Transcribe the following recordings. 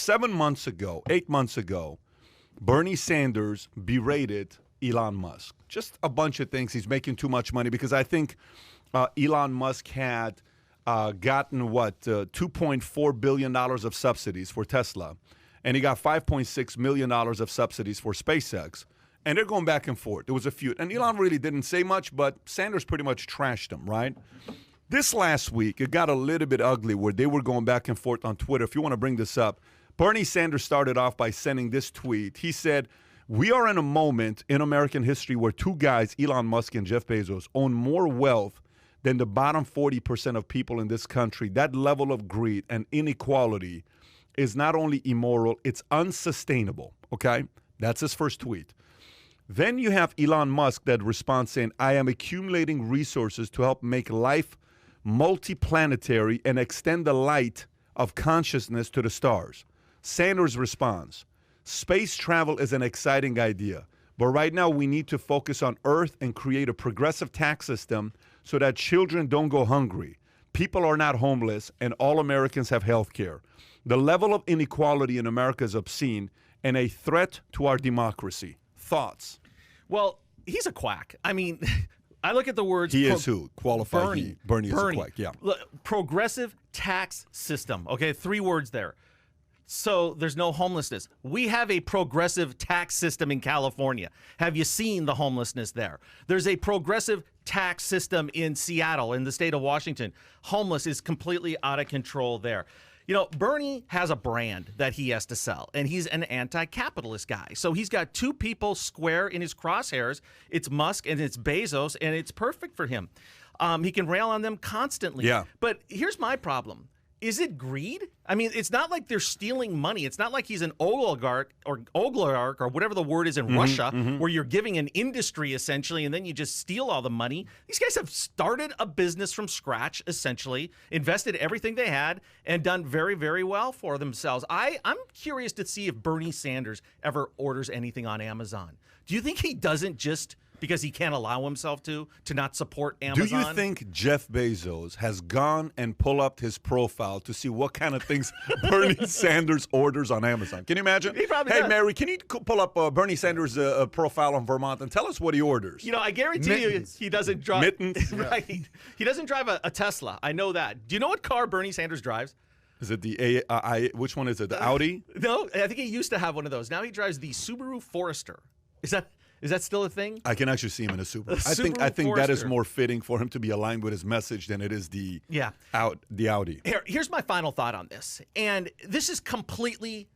7 months ago, 8 months ago, Bernie Sanders berated Elon Musk. Just a bunch of things. He's making too much money because I think Elon Musk had gotten, $2.4 billion of subsidies for Tesla. And he got $5.6 million of subsidies for SpaceX. And they're going back and forth. There was a feud. And Elon really didn't say much, but Sanders pretty much trashed him, right? This last week, it got a little bit ugly where they were going back and forth on Twitter. If you want to bring this up, Bernie Sanders started off by sending this tweet. He said, "We are in a moment in American history where two guys, Elon Musk and Jeff Bezos, own more wealth than the bottom 40% of people in this country. That level of greed and inequality is not only immoral, it's unsustainable." Okay? That's his first tweet. Then you have Elon Musk that responds saying, "I am accumulating resources to help make life multiplanetary and extend the light of consciousness to the stars." Sanders responds, "Space travel is an exciting idea, but right now we need to focus on Earth and create a progressive tax system so that children don't go hungry, people are not homeless, and all Americans have health care. The level of inequality in America is obscene and a threat to our democracy." Thoughts? Well, he's a quack. I mean, I look at the words. He is who? Qualified he. Bernie is a quack, yeah. Look, progressive tax system. Okay, 3 words there. So there's no homelessness. We have a progressive tax system in California. Have you seen the homelessness there? There's a progressive tax system in Seattle, in the state of Washington. Homeless is completely out of control there. You know, Bernie has a brand that he has to sell, and he's an anti-capitalist guy. So he's got 2 people square in his crosshairs. It's Musk and it's Bezos, and it's perfect for him. He can rail on them constantly. Yeah. But here's my problem. Is it greed? I mean, it's not like they're stealing money. It's not like he's an oligarch or whatever the word is in Russia, where you're giving an industry essentially and then you just steal all the money. These guys have started a business from scratch, essentially, invested everything they had, and done very, very well for themselves. I'm curious to see if Bernie Sanders ever orders anything on Amazon. Do you think he doesn't just because he can't allow himself to not support Amazon? Do you think Jeff Bezos has gone and pulled up his profile to see what kind of things Bernie Sanders orders on Amazon? Can you imagine? He probably Hey, does. Mary, can you pull up Bernie Sanders' profile on Vermont and tell us what he orders? You know, I guarantee you he doesn't drive. Mittens. Right. He doesn't drive a Tesla. I know that. Do you know what car Bernie Sanders drives? Is it the which one is it? The Audi? No, I think he used to have one of those. Now he drives the Subaru Forester. Is that still a thing? I can actually see him in a Subaru. Subaru I think that is Forester. more fitting for him to be aligned with his message than it is the Audi. Here's my final thought on this. And this is completely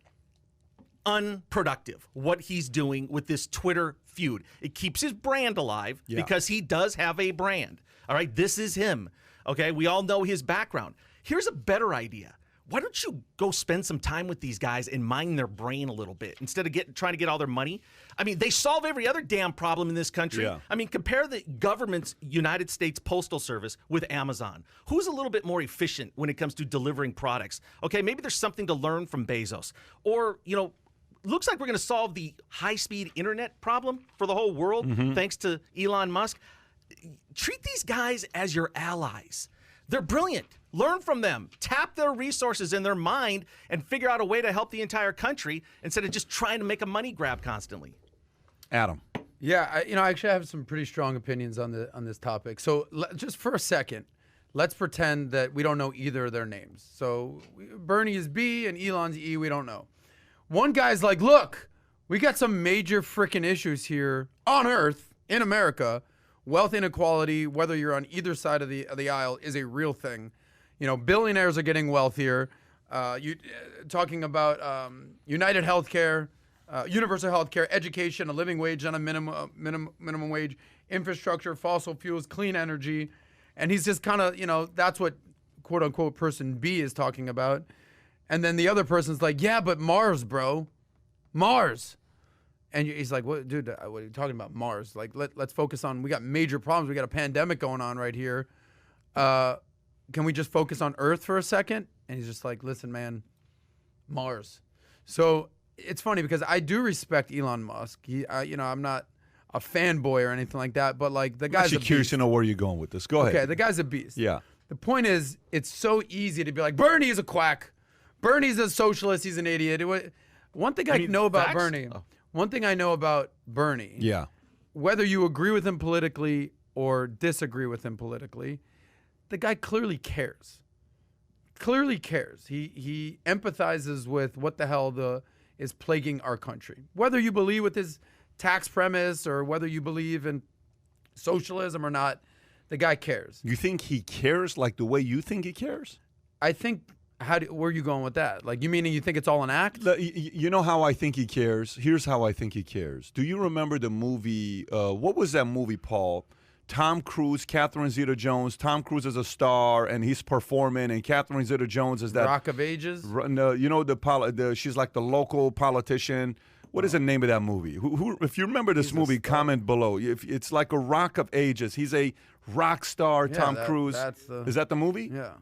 unproductive, what he's doing with this Twitter feud. It keeps his brand alive because he does have a brand. All right, this is him. Okay, we all know his background. Here's a better idea. Why don't you go spend some time with these guys and mine their brain a little bit instead of trying to get all their money? I mean, they solve every other damn problem in this country. Yeah. I mean, compare the government's United States Postal Service with Amazon. Who's a little bit more efficient when it comes to delivering products? Okay, maybe there's something to learn from Bezos. Or, you know, looks like we're going to solve the high-speed internet problem for the whole world thanks to Elon Musk. Treat these guys as your allies. They're brilliant. Learn from them. Tap their resources in their mind and figure out a way to help the entire country instead of just trying to make a money grab constantly. Adam. Yeah, I actually have some pretty strong opinions on this topic. So just for a second, let's pretend that we don't know either of their names. So Bernie is B and Elon's E. We don't know. One guy's like, look, we got some major freaking issues here on Earth in America. Wealth inequality, whether you're on either side of the aisle, is a real thing. You know, billionaires are getting wealthier. Talking about United Healthcare, universal healthcare, education, a living wage on a minimum wage, infrastructure, fossil fuels, clean energy, and he's just kind of, you know, that's what quote unquote person B is talking about, and then the other person's like, yeah, but Mars, bro, Mars. And he's like, "What, dude? What are you talking about, Mars? Like, let's focus on. We got major problems. We got a pandemic going on right here. Can we just focus on Earth for a second?" And he's just like, "Listen, man, Mars." So it's funny because I do respect Elon Musk. I'm not a fanboy or anything like that, but like the guy's I'm actually curious to know where you're going with this. Go ahead. Okay, the guy's a beast. Yeah. The point is, it's so easy to be like, Bernie is a quack. Bernie's a socialist. He's an idiot. One thing I know about facts? Bernie. One thing I know about Bernie. Yeah. Whether you agree with him politically or disagree with him politically, the guy clearly cares. Clearly cares. He empathizes with what the hell is plaguing our country. Whether you believe with his tax premise or whether you believe in socialism or not, the guy cares. You think he cares like the way you think he cares? I think. Where are you going with that? Like, you meaning you think it's all an act? You know how I think he cares? Here's how I think he cares. Do you remember the movie? What was that movie, Paul? Tom Cruise, Catherine Zeta-Jones. Tom Cruise is a star, and he's performing, and Catherine Zeta-Jones is that Rock of Ages. No, you know she's like the local politician. What is the name of that movie? Who if you remember this movie, comment below. It's like a Rock of Ages. He's a rock star. Yeah, Tom Cruise. Is that the movie? Yeah.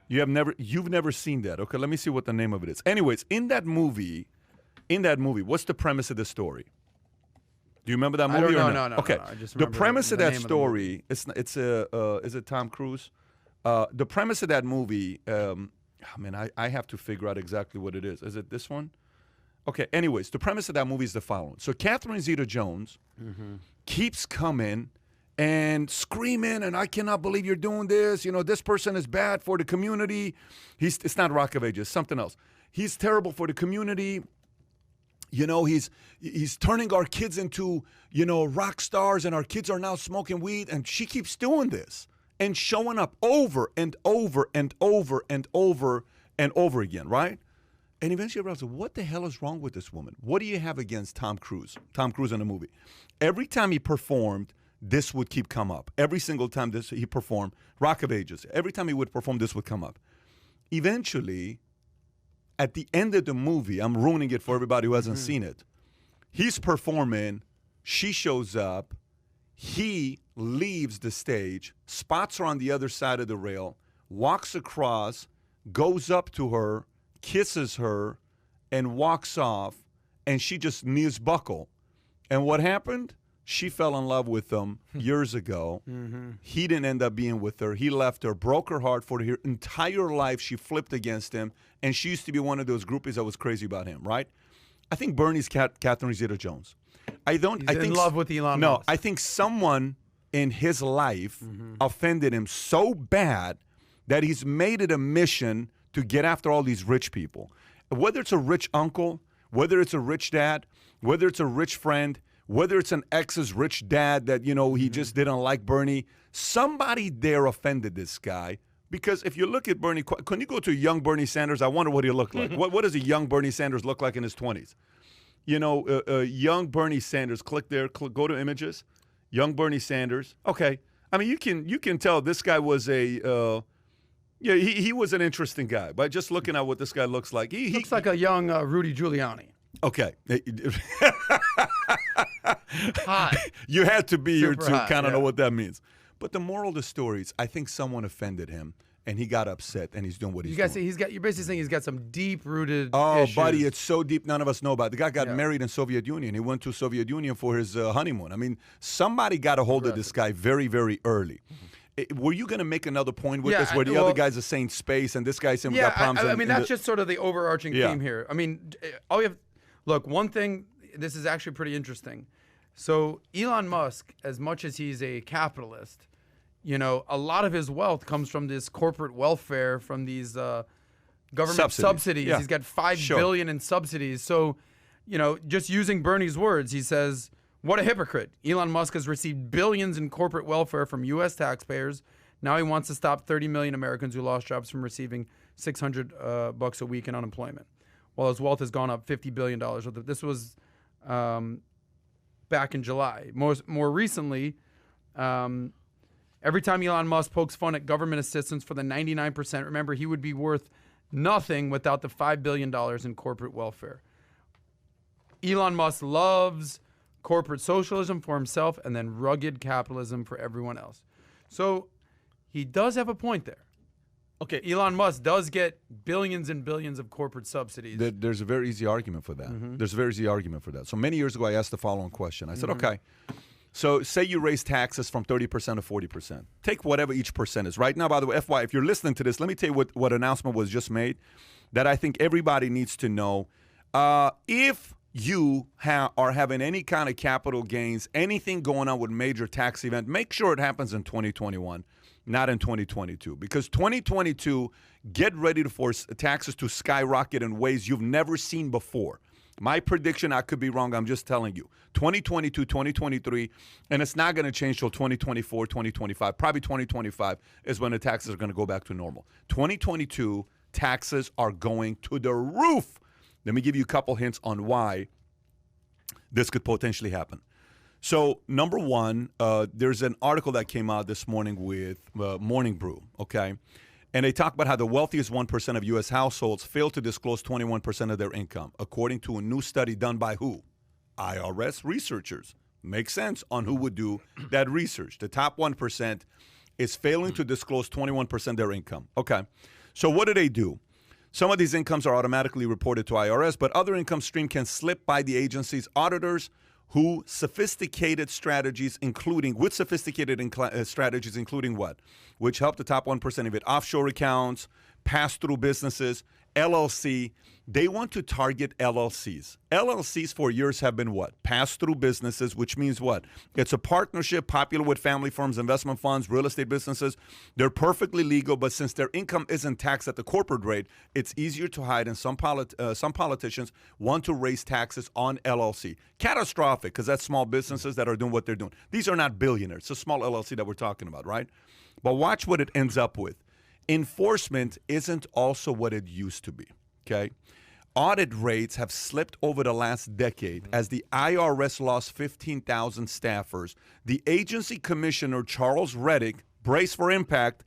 You've never seen that. Okay, let me see what the name of it is. Anyways, in that movie, what's the premise of the story? Do you remember that movie? No. Okay. No, I just the premise of that name story, is it Tom Cruise? The premise of that movie, I have to figure out exactly what it is. Is it this one? Okay. Anyways, the premise of that movie is the following. So Catherine Zeta-Jones keeps coming and screaming, and I cannot believe you're doing this. You know, this person is bad for the community. It's not Rock of Ages, something else. He's terrible for the community. You know, he's turning our kids into, rock stars, and our kids are now smoking weed, and she keeps doing this and showing up over and over and over and over and over again, right? And eventually I realized, what the hell is wrong with this woman? What do you have against Tom Cruise? Tom Cruise in the movie. Every time he performed, this would come up. Every single time he performed, Rock of Ages, every time he would perform, this would come up. Eventually, at the end of the movie, I'm ruining it for everybody who hasn't seen it. He's performing, she shows up, he leaves the stage, spots her on the other side of the rail, walks across, goes up to her, kisses her, and walks off, and she just knees buckle. And what happened? She fell in love with him years ago. He didn't end up being with her. He left her, broke her heart for her entire life. She flipped against him, and she used to be one of those groupies that was crazy about him, right? I think Bernie's Catherine Zeta-Jones. I think in love with Elon No, Musk. I think someone in his life offended him so bad that he's made it a mission to get after all these rich people. Whether it's a rich uncle, whether it's a rich dad, whether it's a rich friend, whether it's an ex's rich dad that, he just didn't like Bernie, somebody there offended this guy. Because if you look at Bernie, can you go to a young Bernie Sanders? I wonder what he looked like. What does a young Bernie Sanders look like in his 20s? Young Bernie Sanders, click there, go to images. Young Bernie Sanders. Okay. I mean, you can tell this guy was he was an interesting guy. By just looking at what this guy looks like. He looks like a young Rudy Giuliani. Okay. Hot. You had to be here Super to hot, kind of know yeah. what that means. But the moral of the story is, I think someone offended him, and he got upset, and he's doing what he's doing. You're basically saying he's got some deep-rooted issues. issues. Buddy, it's so deep none of us know about it. The guy got married in Soviet Union. He went to Soviet Union for his honeymoon. I mean, somebody got a hold of this guy very, very early. Were you going to make another point with this where the other guys are saying space and this guy's saying we got problems? I mean, that's just sort of the overarching theme here. I mean, all you have... Look, one thing, this is actually pretty interesting. So Elon Musk, as much as he's a capitalist, a lot of his wealth comes from this corporate welfare, from these government subsidies. Yeah. He's got $5 billion in subsidies. So, just using Bernie's words, he says, what a hypocrite. Elon Musk has received billions in corporate welfare from U.S. taxpayers. Now he wants to stop 30 million Americans who lost jobs from receiving $600 a week in unemployment, while his wealth has gone up $50 billion. This was back in July. More recently, every time Elon Musk pokes fun at government assistance for the 99%, remember, he would be worth nothing without the $5 billion in corporate welfare. Elon Musk loves corporate socialism for himself and then rugged capitalism for everyone else. So he does have a point there. Okay, Elon Musk does get billions and billions of corporate subsidies. There's a very easy argument for that. There's a very easy argument for that. So many years ago, I asked the following question. I said, okay, So say you raise taxes from 30% to 40%. Take whatever each percent is. Right now, by the way, FY, if you're listening to this, let me tell you what announcement was just made that I think everybody needs to know. If you are having any kind of capital gains, anything going on with major tax event, make sure it happens in 2021, not in 2022. Because 2022, get ready to force taxes to skyrocket in ways you've never seen before. My prediction, I could be wrong, I'm just telling you. 2022, 2023, and it's not going to change till 2024, 2025. Probably 2025 is when the taxes are going to go back to normal. 2022, taxes are going to the roof. Let me give you a couple hints on why this could potentially happen. So, number one, there's an article that came out this morning with Morning Brew, okay? And they talk about how the wealthiest 1% of U.S. households fail to disclose 21% of their income, according to a new study done by who? IRS researchers. Makes sense on who would do that research. The top 1% is failing to disclose 21% of their income. Okay, so what do? Some of these incomes are automatically reported to IRS, but other income stream can slip by the agency's auditors who sophisticated strategies, including what? Which help the top 1% of it. Offshore accounts, pass-through businesses, LLC. They want to target LLCs. LLCs for years have been what? Pass-through businesses, which means what? It's a partnership popular with family firms, investment funds, real estate businesses. They're perfectly legal, but since their income isn't taxed at the corporate rate, it's easier to hide, and some politicians want to raise taxes on LLC. Catastrophic, because that's small businesses that are doing what they're doing. These are not billionaires. It's a small LLC that we're talking about, right? But watch what it ends up with. Enforcement isn't also what it used to be, okay? Audit rates have slipped over the last decade as the IRS lost 15,000 staffers. The agency commissioner, Charles Reddick, brace for impact,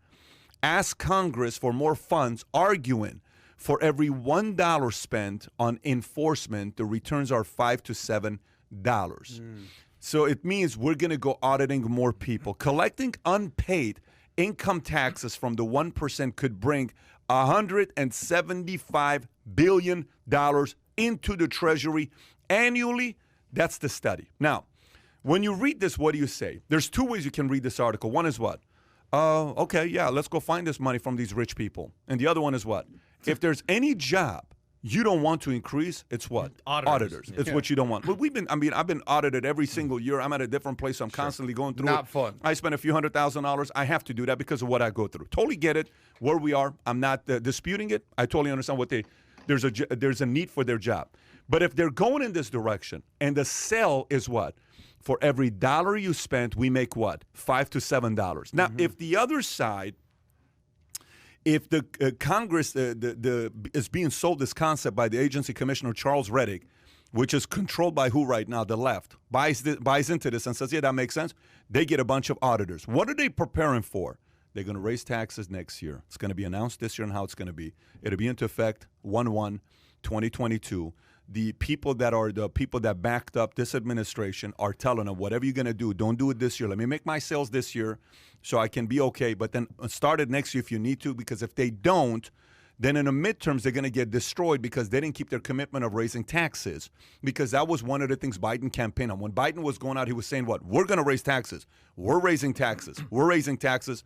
asked Congress for more funds, arguing for every $1 spent on enforcement, the returns are $5 to $7. So it means we're going to go auditing more people. Collecting unpaid income taxes from the 1% could bring $175 billion into the Treasury annually. That's the study. Now, when you read this, what do you say? There's two ways you can read this article. One is what? Okay, yeah, let's go find this money from these rich people. And the other one is what? If there's any job you don't want to increase, it's what? Auditors. It's what you don't want. But I've been audited every single year. I'm at a different place, so I'm constantly going through Not fun. I spend a few $100,000. I have to do that because of what I go through. Totally get it, where we are. I'm not disputing it. I totally understand there's a need for their job. But if they're going in this direction, and the sell is what? For every dollar you spent, we make what? $5 to $7. Now, if the other side, if the Congress is being sold this concept by the agency commissioner Charles Reddick, which is controlled by who right now? The left buys into this and says, yeah, that makes sense. They get a bunch of auditors. What are they preparing for? They're going to raise taxes next year. It's going to be announced this year and how it's going to be. It'll be into effect 1/1/2022. The people that backed up this administration are telling them, whatever you're going to do, don't do it this year. Let me make my sales this year so I can be okay. But then start it next year if you need to, because if they don't, then in the midterms, they're going to get destroyed because they didn't keep their commitment of raising taxes, because that was one of the things Biden campaigned on. When Biden was going out, he was saying what? We're going to raise taxes. We're raising taxes. We're raising taxes.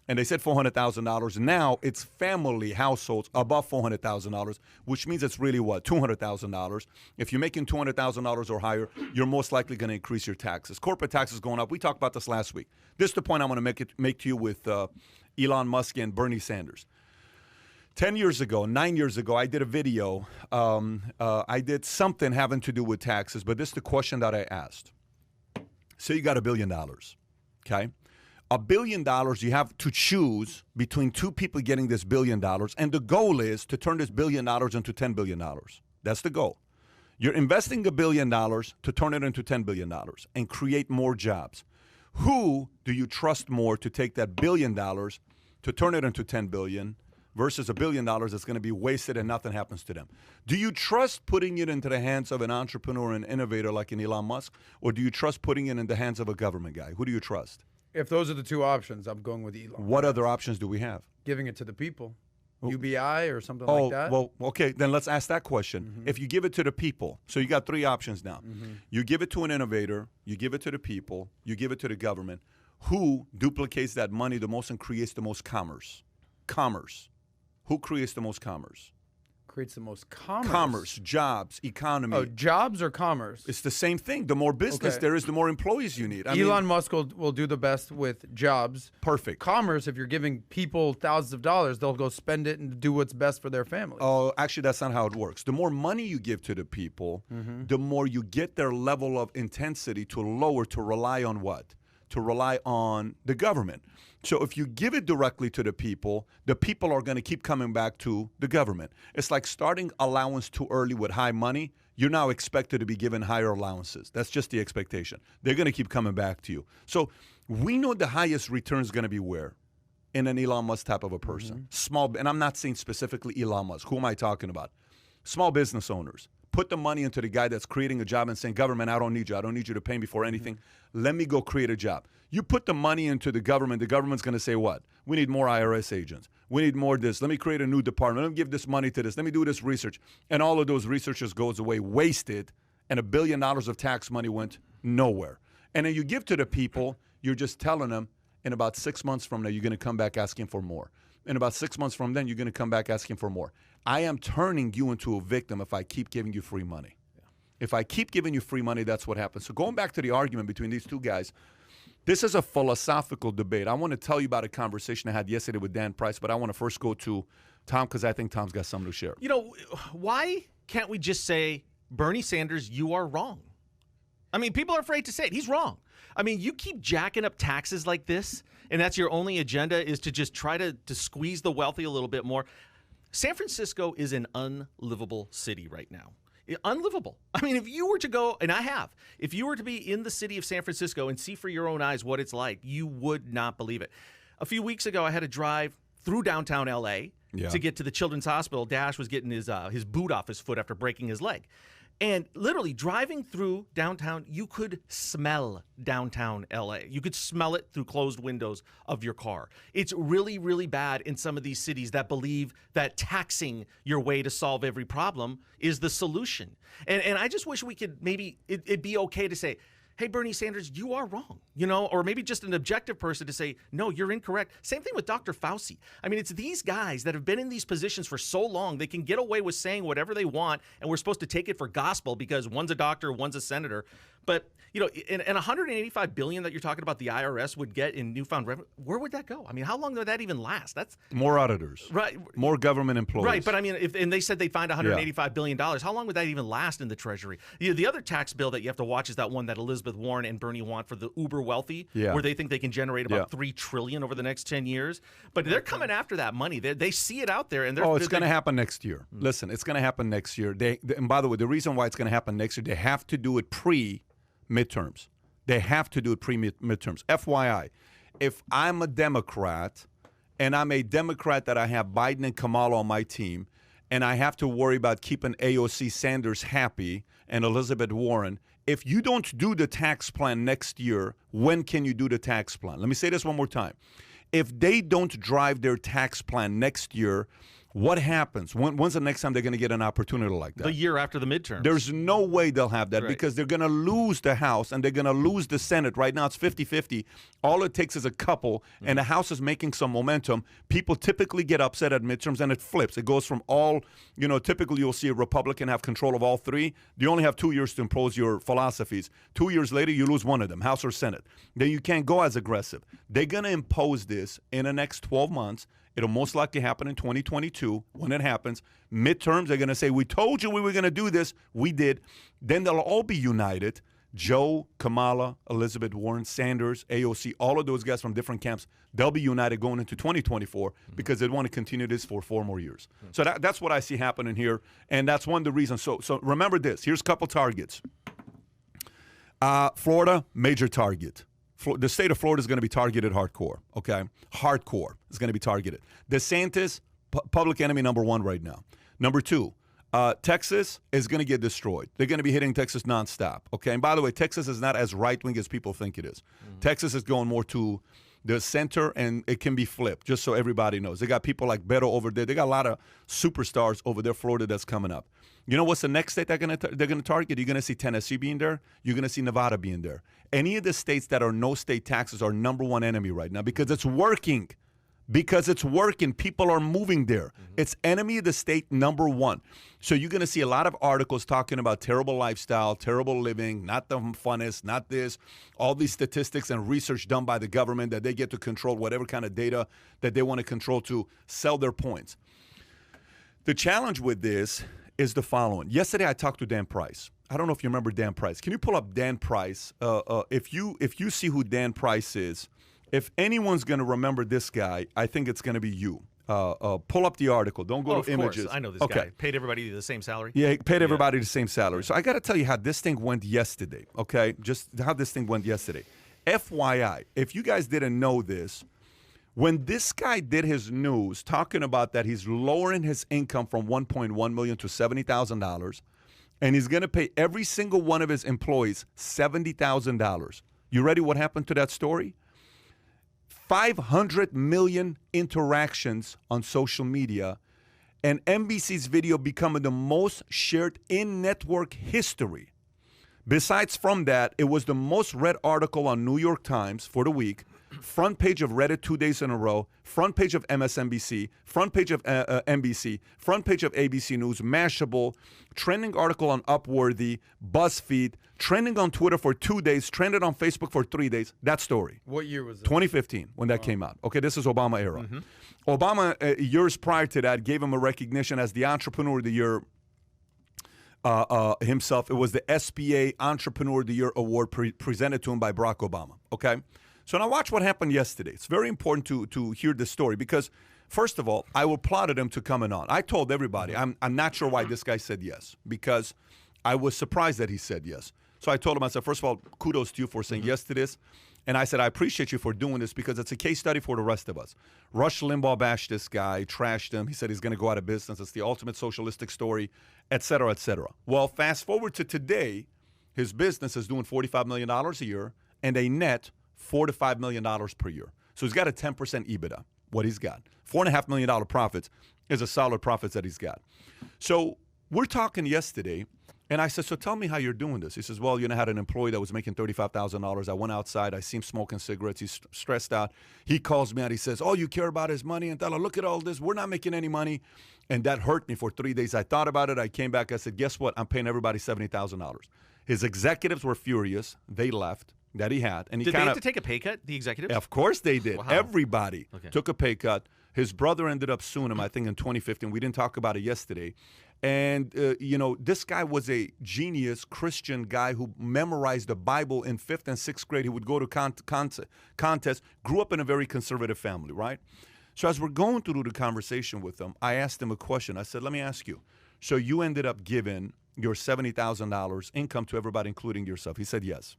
And they said $400,000. Now it's family households above $400,000, which means it's really what? $200,000. If you're making $200,000 or higher, you're most likely going to increase your taxes. Corporate taxes going up. We talked about this last week. This is the point I want to make to you with Elon Musk and Bernie Sanders. 9 years ago, I did a video. I did something having to do with taxes, but this is the question that I asked. Say you got $1 billion, okay? $1 billion, you have to choose between two people getting this $1 billion, and the goal is to turn this $1 billion into $10 billion. That's the goal. You're investing $1 billion to turn it into $10 billion and create more jobs. Who do you trust more to take that $1 billion to turn it into $10 billion versus $1 billion that's going to be wasted and nothing happens to them? Do you trust putting it into the hands of an entrepreneur and innovator like an Elon Musk, or do you trust putting it in the hands of a government guy? Who do you trust? If those are the two options, I'm going with Elon. What other options do we have? Giving it to the people. UBI or something like that? Well, okay, then let's ask that question. If you give it to the people, so you got three options now. You give it to an innovator, you give it to the people, you give it to the government. Who duplicates that money the most and creates the most commerce? Commerce. Who creates the most commerce? Creates the most commerce. Commerce, jobs, economy. Oh, jobs or commerce? It's the same thing. The more business there is, the more employees you need. Elon Musk will do the best with jobs. Perfect. Commerce, if you're giving people thousands of dollars, they'll go spend it and do what's best for their family. Oh, actually, that's not how it works. The more money you give to the people, the more you get their level of intensity to lower, to rely on what? To rely on the government. So if you give it directly to the people are going to keep coming back to the government. It's like starting allowance too early with high money. You're now expected to be given higher allowances. That's just the expectation. They're going to keep coming back to you. So we know the highest return is going to be where? In an Elon Musk type of a person. Small, and I'm not saying specifically Elon Musk. Who am I talking about? Small business owners. Put the money into the guy that's creating a job and saying, government, I don't need you. I don't need you to pay me for anything. Let me go create a job. You put the money into the government's going to say what? We need more IRS agents. We need more this. Let me create a new department. Let me give this money to this. Let me do this research. And all of those researchers goes away wasted, and $1 billion of tax money went nowhere. And then you give to the people, you're just telling them, in about 6 months from now, you're going to come back asking for more. In about 6 months from then, you're going to come back asking for more. I am turning you into a victim if I keep giving you free money. If I keep giving you free money, that's what happens. So going back to the argument between these two guys, this is a philosophical debate. I want to tell you about a conversation I had yesterday with Dan Price, but I want to first go to Tom because I think Tom's got something to share. You know, why can't we just say, Bernie Sanders, you are wrong? I mean, people are afraid to say it. He's wrong. I mean, you keep jacking up taxes like this, and that's your only agenda is to just try to squeeze the wealthy a little bit more. San Francisco is an unlivable city right now. Unlivable. I mean, if you were to go, and I have, if you were to be in the city of San Francisco and see for your own eyes what it's like, you would not believe it. A few weeks ago, I had to drive through downtown L.A. to get to the Children's Hospital. Dash was getting his boot off his foot after breaking his leg. And literally driving through downtown, you could smell downtown LA. You could smell it through closed windows of your car. It's really, really bad in some of these cities that believe that taxing your way to solve every problem is the solution. And I just wish we could maybe, it'd be okay to say, hey, Bernie Sanders, you are wrong, you know, or maybe just an objective person to say, no, you're incorrect. Same thing with Dr. Fauci. I mean, it's these guys that have been in these positions for so long, they can get away with saying whatever they want, and we're supposed to take it for gospel because one's a doctor, one's a senator. But, you know, and $185 billion that you're talking about the IRS would get in newfound revenue, where would that go? I mean, how long would that even last? That's more auditors, right? More government employees, right? But I mean, and they said they find $185 billion. How long would that even last in the Treasury? The other tax bill that you have to watch is that one that Elizabeth Warren and Bernie want for the uber wealthy, where they think they can generate about $3 trillion over the next 10 years. But they're coming after that money. They see it out there, and it's going to happen next year. Listen, it's going to happen next year. And by the way, the reason why it's going to happen next year, they have to do it pre-midterms. They have to do it pre-midterms. FYI, if I'm a Democrat and I'm a Democrat that I have Biden and Kamala on my team, and I have to worry about keeping AOC Sanders happy and Elizabeth Warren, if you don't do the tax plan next year, when can you do the tax plan? Let me say this one more time. If they don't drive their tax plan next year, what happens? When's the next time they're going to get an opportunity like that? The year after the midterms. There's no way they'll have that because they're going to lose the House and they're going to lose the Senate. Right now it's 50-50. All it takes is a couple, and the House is making some momentum. People typically get upset at midterms, and it flips. It goes from all, you know, typically you'll see a Republican have control of all three. You only have 2 years to impose your philosophies. 2 years later, you lose one of them, House or Senate. Then you can't go as aggressive. They're going to impose this in the next 12 months. It'll most likely happen in 2022. When it happens, midterms, they're going to say, we told you we were going to do this. We did. Then they'll all be united. Joe, Kamala, Elizabeth Warren, Sanders, AOC, all of those guys from different camps, they'll be united going into 2024 because they want to continue this for 4 more years. So that's what I see happening here, and that's one of the reasons. So remember this. Here's a couple targets. Florida, major target. The state of Florida is going to be targeted hardcore, okay? Hardcore is going to be targeted. DeSantis, public enemy number 1 right now. Number 2, Texas is going to get destroyed. They're going to be hitting Texas nonstop, okay? And by the way, Texas is not as right-wing as people think it is. Texas is going more to, the center, and it can be flipped, just so everybody knows. They got people like Beto over there. They got a lot of superstars over there, Florida, that's coming up. You know what's the next state they're gonna target? You're gonna see Tennessee being there. You're gonna see Nevada being there. Any of the states that are no state taxes are number one enemy right now because it's working. Because it's working. People are moving there. It's enemy of the state number one. So you're going to see a lot of articles talking about terrible lifestyle, terrible living, not the funnest, not this, all these statistics and research done by the government that they get to control whatever kind of data that they want to control to sell their points. The challenge with this is the following. Yesterday I talked to Dan Price. I don't know if you remember Dan Price. Can you pull up Dan Price? If you see who Dan Price is, if anyone's going to remember this guy, I think it's going to be you. Pull up the article. Don't go to images. Course. I know this guy. Paid everybody the same salary. Yeah, paid everybody the same salary. So I got to tell you how this thing went yesterday, okay? Just how this thing went yesterday. FYI, if you guys didn't know this, when this guy did his news talking about that he's lowering his income from $1.1 million to $70,000, and he's going to pay every single one of his employees $70,000. You ready what happened to that story? 500 million interactions on social media, and NBC's video becoming the most shared in network history. Besides from that, it was the most read article on New York Times for the week, front page of Reddit 2 days in a row, front page of MSNBC, front page of NBC, front page of ABC News, Mashable, trending article on Upworthy, BuzzFeed, trending on Twitter for 2 days, trended on Facebook for 3 days. That story. What year was it? 2015, when that came out. Okay, this is Obama era. Obama, years prior to that, gave him a recognition as the Entrepreneur of the Year himself. It was the SBA Entrepreneur of the Year award presented to him by Barack Obama. Okay? So now watch what happened yesterday. It's very important to hear this story because, first of all, I applauded him to coming on. I told everybody, I'm not sure why this guy said yes because I was surprised that he said yes. So I told him, I said, first of all, kudos to you for saying yes to this. And I said, I appreciate you for doing this because it's a case study for the rest of us. Rush Limbaugh bashed this guy, trashed him. He said he's going to go out of business. It's the ultimate socialistic story, et cetera, et cetera. Well, fast forward to today, his business is doing $45 million a year and a net $4 to $5 million per year. So he's got a 10% EBITDA, what he's got. $4.5 million profits is a solid profits that he's got. So we're talking yesterday, and I said, so tell me how you're doing this. He says, well, I had an employee that was making $35,000. I went outside. I see him smoking cigarettes. He's stressed out. He calls me out. He says, all you care about is money. And look at all this. We're not making any money. And that hurt me for 3 days. I thought about it. I came back. I said, guess what? I'm paying everybody $70,000. His executives were furious. They left. That he had. And he did they have to take a pay cut, the executives? Of course they did. Wow. Everybody took a pay cut. His brother ended up suing him, I think, in 2015. We didn't talk about it yesterday. And, this guy was a genius Christian guy who memorized the Bible in 5th and 6th grade. He would go to contests, grew up in a very conservative family, right? So as we're going through the conversation with him, I asked him a question. I said, let me ask you. So you ended up giving your $70,000 income to everybody, including yourself. He said yes.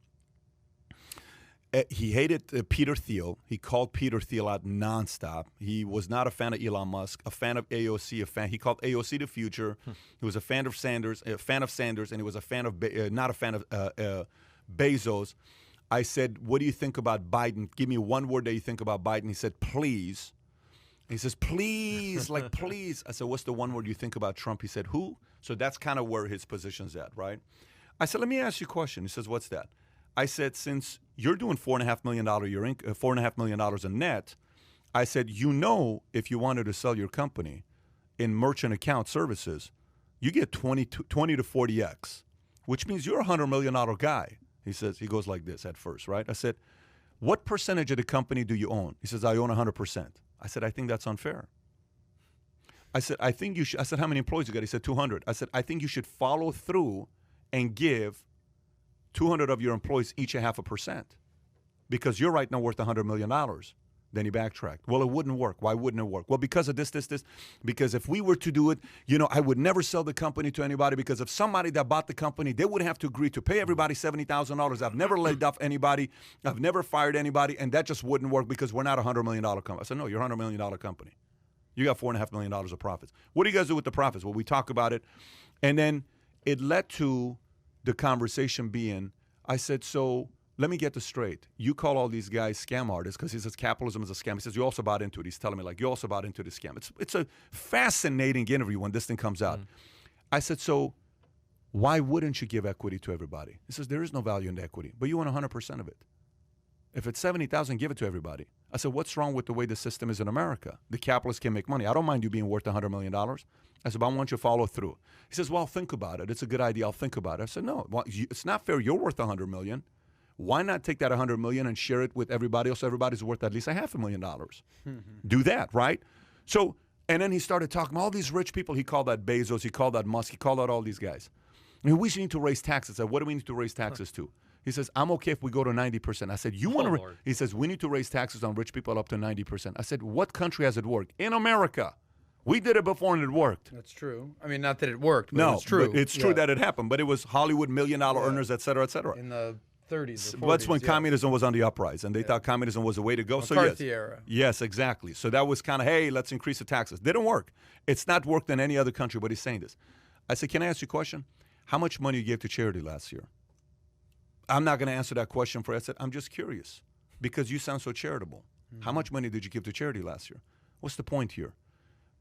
He hated Peter Thiel. He called Peter Thiel out nonstop. He was not a fan of Elon Musk, a fan of AOC, He called AOC the future. He was a fan of Sanders, and he was a fan of not a fan of Bezos. I said, "What do you think about Biden? Give me one word that you think about Biden." He said, "Please." He says, "Please, like please." I said, "What's the one word you think about Trump?" He said, "Who?" So that's kind of where his position's at, right? I said, "Let me ask you a question." He says, "What's that?" I said, since you're doing $4.5 million $4.5 million a net, I said, if you wanted to sell your company in merchant account services, you get 20 to 40x, which means you're a $100 million guy. He goes like this at first, right? I said, what percentage of the company do you own? He says, I own 100%. I said, I think that's unfair. I said, I think you should. I said, how many employees you got? He said, 200. I said, I think you should follow through and give 200 of your employees each 0.5%, because you're right now worth $100 million. Then he backtracked. Well, it wouldn't work. Why wouldn't it work? Well, because of this. Because if we were to do it, I would never sell the company to anybody, because if somebody that bought the company, they would have to agree to pay everybody $70,000. I've never laid off anybody. I've never fired anybody, and that just wouldn't work because we're not a $100 million company. I said, no, you're a $100 million company. You got $4.5 million of profits. What do you guys do with the profits? Well, we talk about it, and then it led to the conversation being, I said, so let me get this straight. You call all these guys scam artists because he says capitalism is a scam. He says you also bought into it. He's telling me like you also bought into the scam. It's a fascinating interview when this thing comes out. I said, so why wouldn't you give equity to everybody? He says there is no value in the equity, but you want 100% of it. If it's 70,000, give it to everybody. I said, what's wrong with the way the system is in America? The capitalists can make money. I don't mind you being worth $100 million. I said, but I want you to follow through. He says, well, think about it. It's a good idea. I'll think about it. I said, no, well, it's not fair. You're worth $100 million. Why not take that $100 million and share it with everybody else? So everybody's worth at least $500,000. Do that, right? So, and then he started talking about all these rich people. He called out Bezos. He called out Musk. He called out all these guys. And we need to raise taxes. I said, what do we need to raise taxes to? He says, I'm okay if we go to 90%. I said, you want to? He says, we need to raise taxes on rich people up to 90%. I said, what country has it worked? In America. We did it before and it worked. That's true. I mean, not that it worked, but no, it's true. But it's true that it happened. But it was Hollywood million-dollar earners, et cetera, et cetera. In the 30s or 40s. That's when communism was on the uprise, and they thought communism was the way to go. McCarthy so yes, era. Yes, exactly. So that was kind of, hey, let's increase the taxes. Didn't work. It's not worked in any other country, but he's saying this. I said, can I ask you a question? How much money you gave to charity last year? I'm not going to answer that question for you. I said, I'm just curious because you sound so charitable. How much money did you give to charity last year? What's the point here?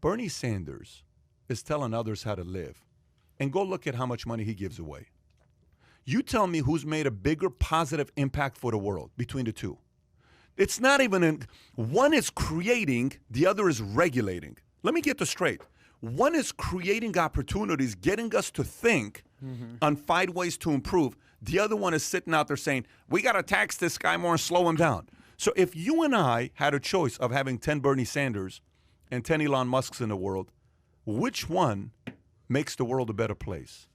Bernie Sanders is telling others how to live. And go look at how much money he gives away. You tell me who's made a bigger positive impact for the world between the two. It's not even one is creating, the other is regulating. Let me get this straight. One is creating opportunities, getting us to think on 5 ways to improve. The other one is sitting out there saying, we got to tax this guy more and slow him down. So if you and I had a choice of having 10 Bernie Sanders and 10 Elon Musks in the world, which one makes the world a better place?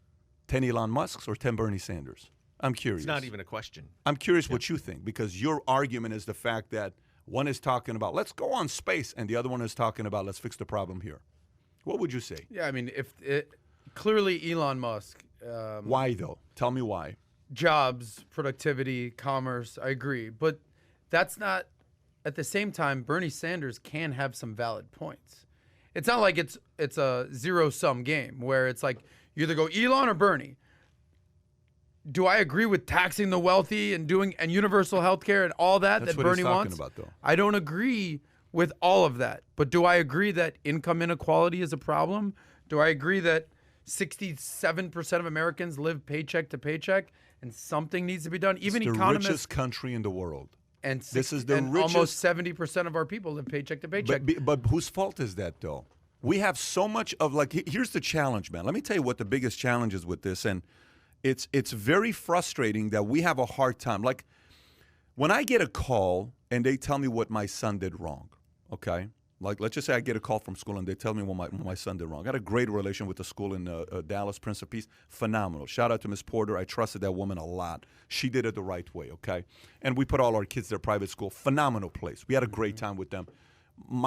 10 Elon Musks or 10 Bernie Sanders? I'm curious. It's not even a question. I'm curious what you think, because your argument is the fact that one is talking about, let's go on space, and the other one is talking about, let's fix the problem here. What would you say? Yeah, I mean, clearly Elon Musk. Why, though? Tell me why. Jobs, productivity, commerce, I agree. But that's not, at the same time, Bernie Sanders can have some valid points. It's not like it's a zero-sum game where it's like you either go Elon or Bernie. Do I agree with taxing the wealthy and universal health care and all that That's that what Bernie he's talking wants? about, though. I don't agree with all of that. But do I agree that income inequality is a problem? Do I agree that 67% of Americans live paycheck to paycheck and something needs to be done? Even it's the economists. richest country in the world. And this is the and richest. almost 70% of our people live paycheck to paycheck. But whose fault is that, though? We have so much of, like, here's the challenge, man. Let me tell you what the biggest challenge is with this. And it's very frustrating that we have a hard time. Like, when I get a call and they tell me what my son did wrong, okay? Like, let's just say I get a call from school and they tell me what my son did wrong. I had a great relation with the school in Dallas, Prince of Peace. Phenomenal. Shout out to Miss Porter. I trusted that woman a lot. She did it the right way, okay? And we put all our kids there, private school. Phenomenal place. We had a great time with them.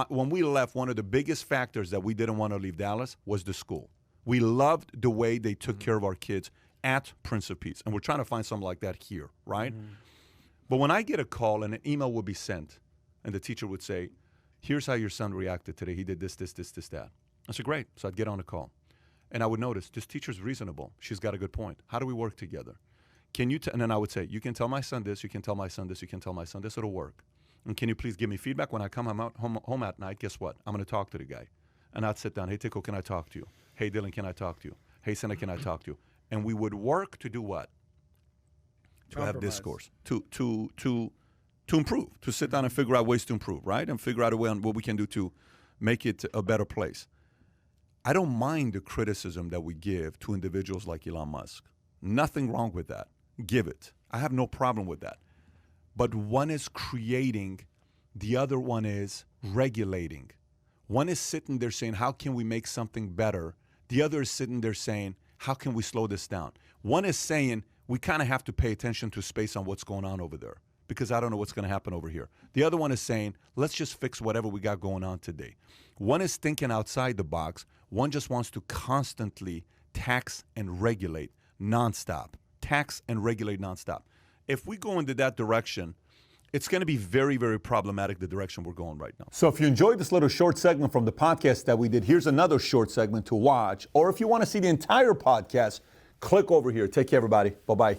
When we left, one of the biggest factors that we didn't want to leave Dallas was the school. We loved the way they took care of our kids at Prince of Peace. And we're trying to find something like that here, right? But when I get a call and an email would be sent, and the teacher would say, here's how your son reacted today. He did this, that. I said, great. So I'd get on a call. And I would notice, this teacher's reasonable. She's got a good point. How do we work together? Can you and then I would say, you can tell my son this, you can tell my son this, you can tell my son this, it'll work. And can you please give me feedback when I come home at night? Guess what? I'm going to talk to the guy. And I'd sit down. Hey, Tico, can I talk to you? Hey, Dylan, can I talk to you? Hey, Senna, can I talk to you? And we would work to do what? To have discourse. To improve. To sit down and figure out ways to improve, right? And figure out a way on what we can do to make it a better place. I don't mind the criticism that we give to individuals like Elon Musk. Nothing wrong with that. Give it. I have no problem with that. But one is creating, the other one is regulating. One is sitting there saying, how can we make something better? The other is sitting there saying, how can we slow this down? One is saying, we kind of have to pay attention to space on what's going on over there because I don't know what's going to happen over here. The other one is saying, let's just fix whatever we got going on today. One is thinking outside the box. One just wants to constantly tax and regulate nonstop. Tax and regulate nonstop. If we go into that direction, it's going to be very, very problematic, the direction we're going right now. So if you enjoyed this little short segment from the podcast that we did, here's another short segment to watch. Or if you want to see the entire podcast, click over here. Take care, everybody. Bye-bye.